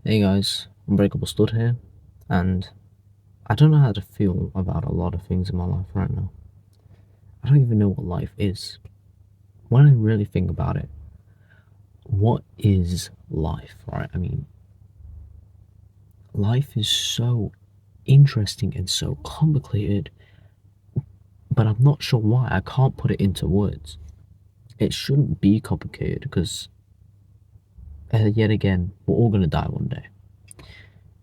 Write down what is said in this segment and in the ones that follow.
Hey guys, Unbreakable Stud here, and I don't know how to feel about a lot of things in my life right now. I don't even know what life is. When I really think about it, what is life, right? I mean, life is so interesting and so complicated, but I'm not sure why. I can't put it into words. It shouldn't be complicated because, yet again, we're all gonna die one day.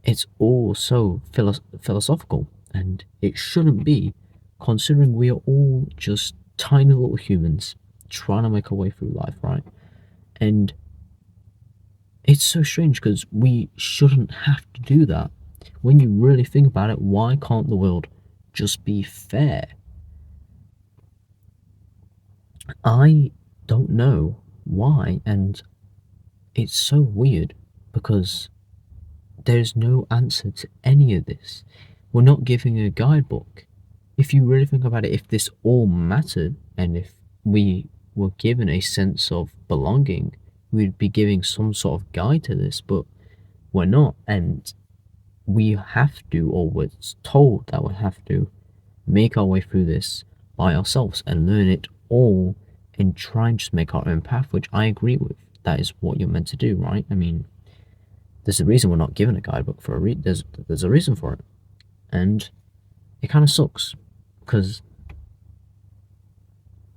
It's all so philosophical, and it shouldn't be, considering we are all just tiny little humans trying to make our way through life, right? And it's so strange because we shouldn't have to do that. When you really think about it, why can't the world just be fair? I don't know why, and it's so weird because there's no answer to any of this. We're not giving a guidebook. If you really think about it, if this all mattered and if we were given a sense of belonging, we'd be giving some sort of guide to this, but we're not. And we have to, or we're told that we have to, make our way through this by ourselves and learn it all and try and just make our own path, which I agree with. That is what you're meant to do, right? I mean, there's a reason we're not given a guidebook for there's a reason for it, and it kind of sucks because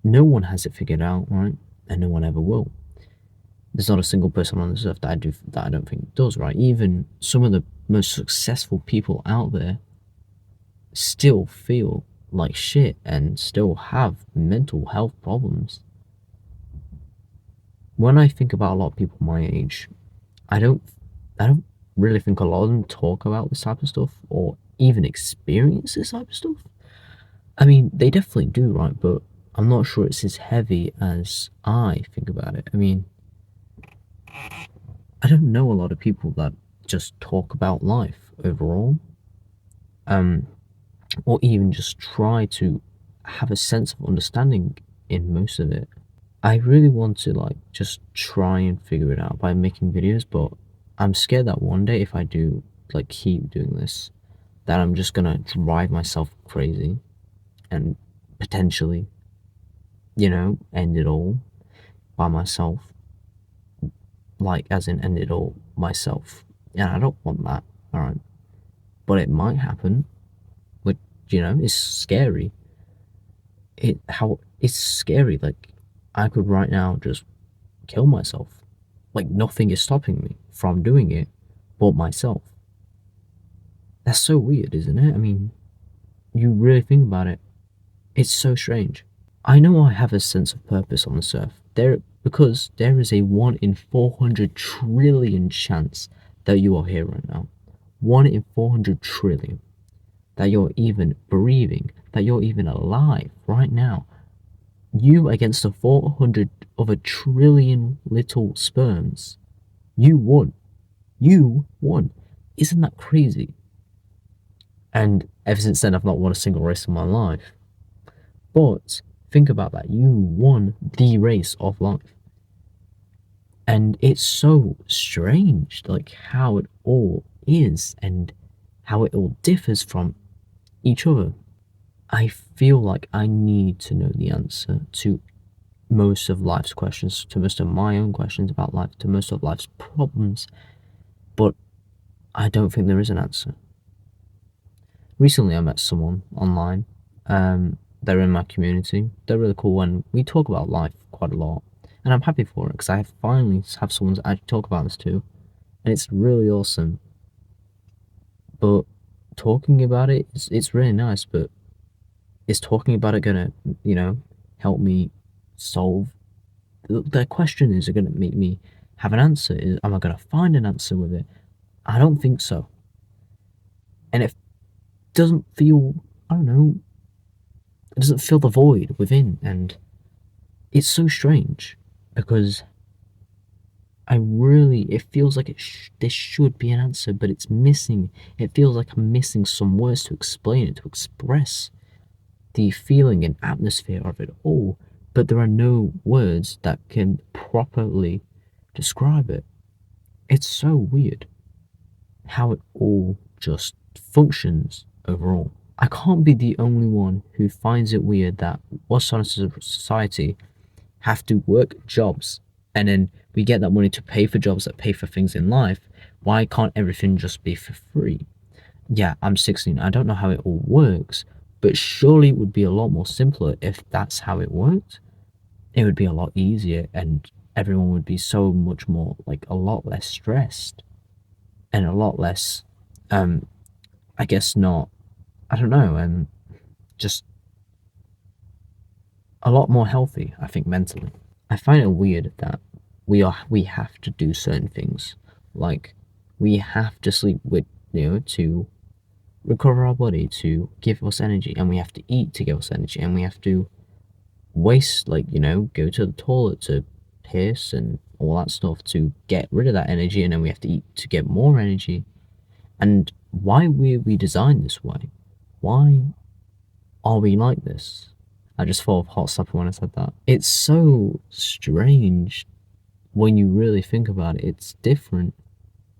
no one has it figured out, right? And no one ever will. There's not a single person on this earth that I don't think does, right? Even some of the most successful people out there still feel like shit and still have mental health problems. When I think about a lot of people my age, I don't I don't really think a lot of them talk about this type of stuff or even experience this type of stuff. I mean, they definitely do, right? But I'm not sure it's as heavy as I think about it. I mean, I don't know a lot of people that just talk about life overall, um, or even just try to have a sense of understanding in most of it. I really want to like just try and figure it out by making videos, but I'm scared that one day if I do like keep doing this, that I'm just gonna drive myself crazy and potentially, end it all by myself, like as in end it all myself. And I don't want that, alright? But it might happen, which, is scary. It's scary, like, I could right now just kill myself. Like, nothing is stopping me from doing it but myself. That's so weird, isn't it? I mean, you really think about it, it's so strange. I know I have a sense of purpose on this earth. Because there is a 1 in 400 trillion chance that you are here right now. 1 in 400 trillion. That you're even breathing. That you're even alive right now. You against the 400 of a trillion little sperms. You won. You won. Isn't that crazy? And ever since then, I've not won a single race in my life. But think about that. You won the race of life. And it's so strange, like how it all is and how it all differs from each other. I feel like I need to know the answer to most of life's questions, to most of my own questions about life, to most of life's problems, but I don't think there is an answer. Recently, I met someone online. They're in my community. They're really cool, and we talk about life quite a lot. And I'm happy for it because I finally have someone to actually talk about this to, and it's really awesome. But talking about it's really nice. But is talking about it gonna, help me solve the question? Is it gonna make me have an answer? Am I gonna find an answer with it? I don't think so. And it doesn't feel, I don't know, it doesn't fill the void within, and it's so strange because it feels like there should be an answer, but it's missing. It feels like I'm missing some words to explain it, to express the feeling and atmosphere of it all, but there are no words that can properly describe it. It's so weird. how it all just functions overall. I can't be the only one who finds it weird that us on a society have to work jobs and then we get that money to pay for jobs that pay for things in life. Why can't everything just be for free? Yeah, I'm 16. I don't know how it all works, but surely it would be a lot more simpler if that's how it worked. It would be a lot easier and everyone would be so much more, like, a lot less stressed and a lot less, um, I guess not, I don't know, just a lot more healthy, I think, mentally. I find it weird that we have to do certain things. Like, we have to sleep with, to recover our body, to give us energy, and we have to eat to give us energy, and we have to waste, like, go to the toilet to piss and all that stuff to get rid of that energy, and then we have to eat to get more energy. And why were we designed this way? Why are we like this? I just thought of hot supper when I said that. It's so strange when you really think about it. It's different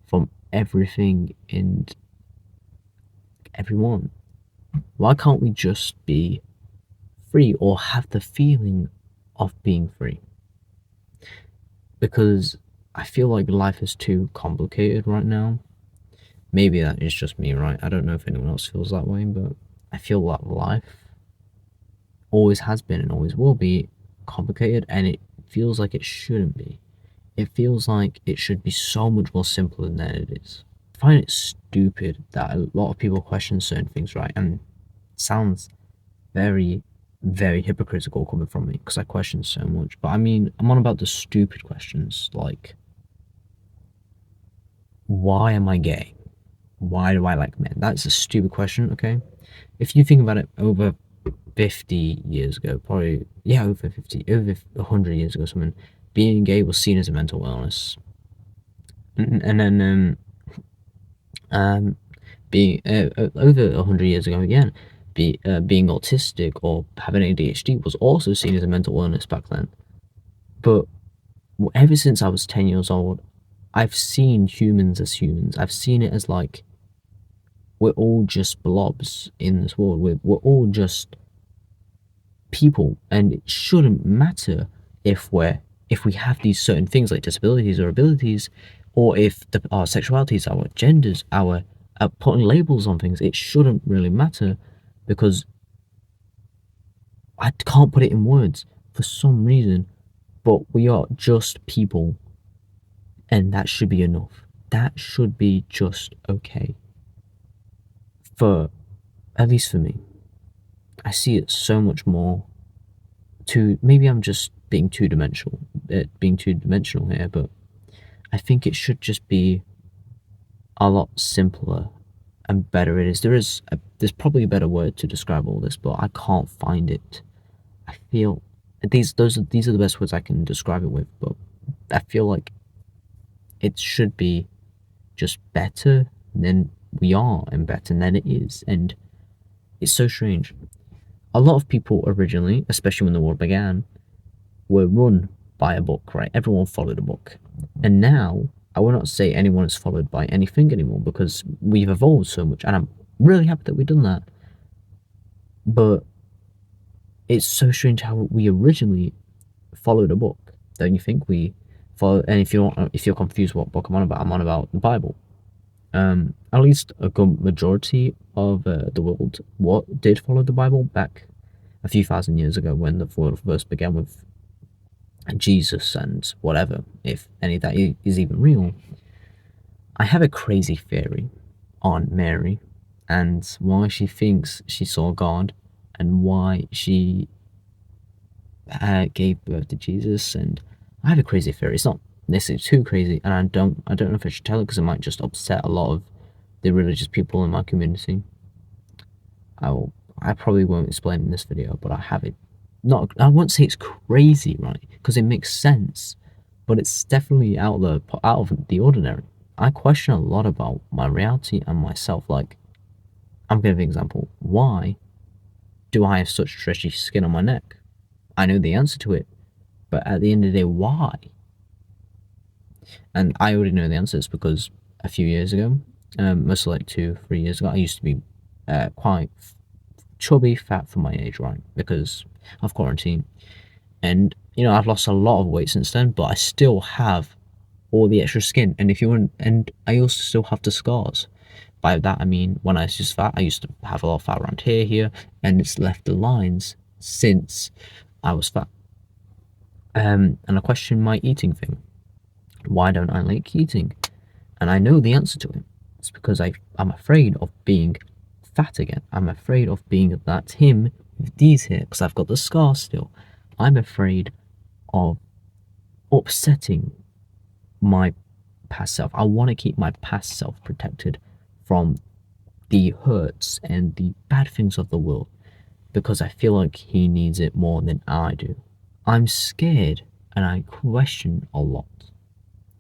from everything and everyone. Why can't we just be free or have the feeling of being free? Because I feel like life is too complicated right now. Maybe that is just me, right? I don't know if anyone else feels that way, but I feel like life always has been and always will be complicated, and it feels like it shouldn't be. It feels like it should be so much more simpler than it is. I find it stupid that a lot of people question certain things, right? And it sounds very, very hypocritical coming from me because I question so much. But I mean, I'm on about the stupid questions like, why am I gay? Why do I like men? That's a stupid question, okay? If you think about it, over 50 years ago, probably, yeah, over 50, over 100 years ago, something, being gay was seen as a mental illness. And then, being, over 100 years ago again, being autistic or having ADHD was also seen as a mental illness back then. But ever since I was 10 years old, I've seen humans as humans. I've seen it as like, we're all just blobs in this world. We're all just people, and it shouldn't matter if we have these certain things like disabilities or abilities, or if our sexualities, our genders, our putting labels on things. It shouldn't really matter because I can't put it in words for some reason. But we are just people, and that should be enough. That should be just okay. For at least for me, I see it so much more. Maybe I'm just being two dimensional here, but I think it should just be a lot simpler and better. It is. There's probably a better word to describe all this, but I can't find it. I feel these are the best words I can describe it with, but I feel like it should be just better than we are and better than it is, and it's so strange. A lot of people originally, especially when the world began, were run by a book, right? Everyone followed a book. And now, I will not say anyone is followed by anything anymore because we've evolved so much, and I'm really happy that we've done that. But it's so strange how we originally followed a book. Don't you think we follow? And if you're confused what book I'm on about the Bible. At least a good majority of the world did follow the Bible back a few thousand years ago when the world first began with Jesus and whatever, if any of that is even real. I have a crazy theory on Mary and why she thinks she saw God and why she gave birth to Jesus, and I have a crazy theory. It's not necessarily too crazy, and I don't know if I should tell it because it might just upset a lot of the religious people in my community. I probably won't explain in this video, but I have it. I won't say it's crazy, right? Because it makes sense, but it's definitely out of the ordinary. I question a lot about my reality and myself. Like, I'm gonna give an example. Why do I have such stretchy skin on my neck? I know the answer to it, but at the end of the day, why? And I already know the answers because a few years ago, Mostly like 2, 3 years ago. I used to be quite chubby, fat for my age, right? Because of quarantine. And I've lost a lot of weight since then, but I still have all the extra skin. And if you want, and I also still have the scars. By that I mean when I was just fat, I used to have a lot of fat around here, and it's left the lines since I was fat. And I question my eating thing. Why don't I like eating? And I know the answer to it. It's because I'm afraid of being fat again. I'm afraid of being that him with these here, because I've got the scars still. I'm afraid of upsetting my past self. I want to keep my past self protected from the hurts and the bad things of the world because I feel like he needs it more than I do. I'm scared and I question a lot.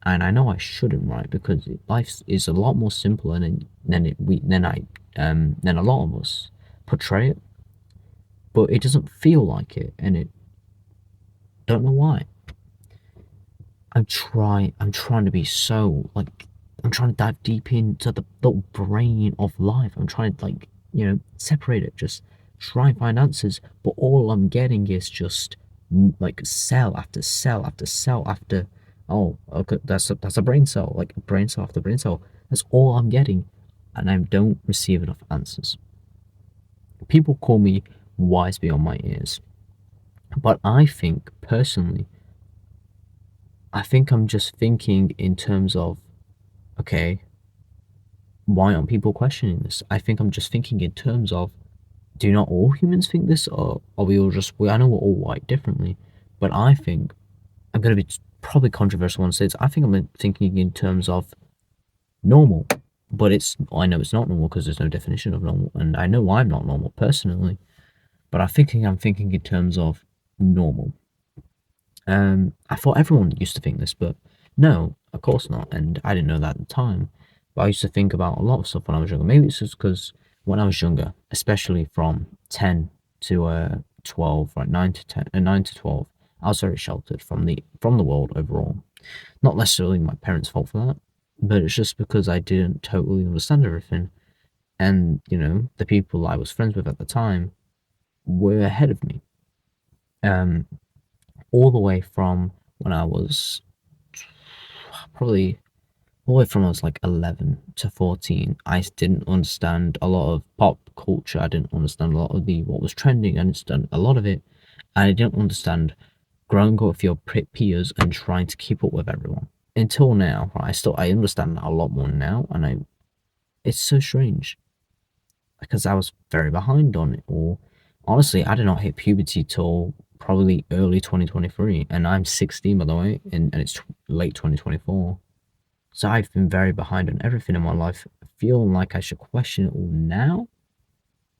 And I know I shouldn't, right? Because life is a lot more simpler than a lot of us portray it, but it doesn't feel like it, and it don't know why. I'm trying to be so like I'm trying to dive deep into the brain of life. I'm trying to separate it, just try and find answers, but all I'm getting is just like cell after cell after cell after oh okay that's a brain cell, like brain cell after brain cell. That's all I'm getting, and I don't receive enough answers. People call me wise beyond my ears, but I think personally, I think I'm just thinking in terms of, okay, why aren't people questioning this? I think I'm just thinking in terms of, do not all humans think this, or are we all just, I know we're all white differently, but I think, I'm going to be probably controversial on stage, I think I'm thinking in terms of normal, but I know it's not normal because there's no definition of normal, and I know I'm not normal personally, but I'm thinking in terms of normal. I thought everyone used to think this, but no, of course not. And I didn't know that at the time. But I used to think about a lot of stuff when I was younger. Maybe it's just because when I was younger, especially from 10 to 12, right, 9 to 10, 9 to 12, I was very sheltered from the world overall. Not necessarily my parents' fault for that, but it's just because I didn't totally understand everything. And, the people I was friends with at the time were ahead of me. Um, all the way from when I was probably all the way from I was like 11 to 14, I didn't understand a lot of pop culture. I didn't understand a lot of the what was trending. I understand a lot of it. And I didn't understand growing up with your peers and trying to keep up with everyone. Until now, right, I understand a lot more now, and it's so strange because I was very behind on it. Or honestly, I did not hit puberty till probably early 2023, and I'm 16 by the way, and it's late 2024. So I've been very behind on everything in my life, feeling like I should question it all now.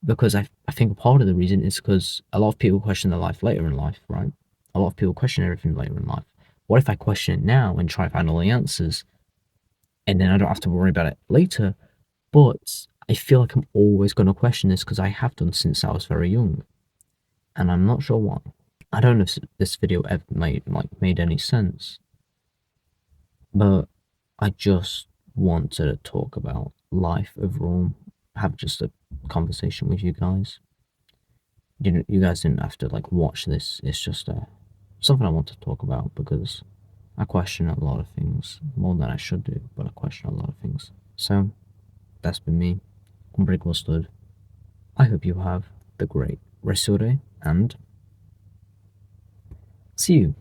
Because I think part of the reason is because a lot of people question their life later in life, right? A lot of people question everything later in life. What if I question it now and try to find all the answers, and then I don't have to worry about it later? But I feel like I'm always going to question this because I have done since I was very young, and I'm not sure why. I don't know if this video ever made any sense, but I just wanted to talk about life overall, have just a conversation with you guys. You guys didn't have to watch this. It's just something I want to talk about because I question a lot of things more than I should do, but I question a lot of things. So that's been me. I'm Brick Stood. I hope you have the great rest of your day and see you